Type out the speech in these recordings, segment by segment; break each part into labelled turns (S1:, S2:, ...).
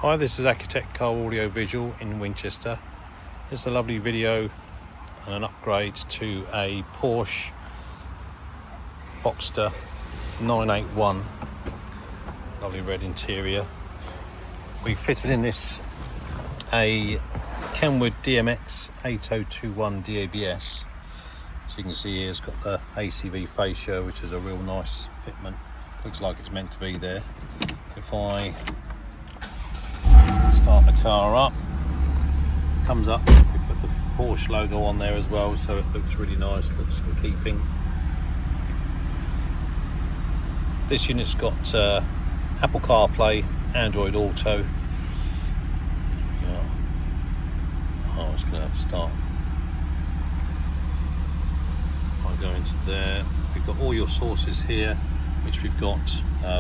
S1: Hi, this is Accutek Car Audio Visual in Winchester. This is a lovely video and an upgrade to a Porsche Boxster 981. Lovely red interior. We fitted in this a KENWOOD DMX8021DABS. So you can see here it's got the ACV fascia, which is a real nice fitment. Looks like it's meant to be there. If I start the car up, comes up, we put the Porsche logo on there as well, so it looks really nice, looks in keeping. This unit's got Apple CarPlay, Android Auto. I was going to start. I'll go into there. We've got all your sources here, which we've got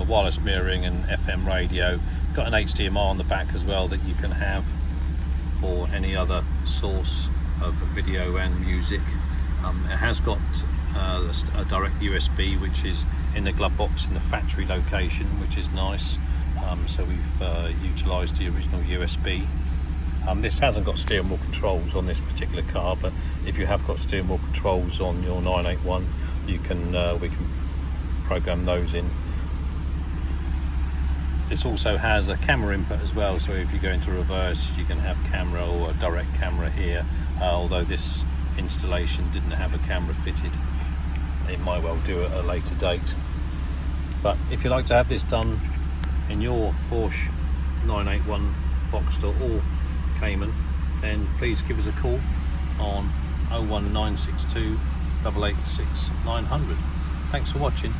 S1: wireless mirroring and FM radio. Got an HDMI on the back as well that you can have for any other source of video and music. It has got a direct USB, which is in the glove box in the factory location, which is nice. So we've utilised the original USB. This hasn't got steering wheel controls on this particular car, but if you have got steering wheel controls on your 981, you can we can program those in. This also has a camera input as well, so if you go into reverse you can have camera or a direct camera here, although this installation didn't have a camera fitted. It might well do at a later date. But if you like to have this done in your Porsche 981 Boxster or Cayman, then please give us a call on 01962 886 900. Thanks for watching.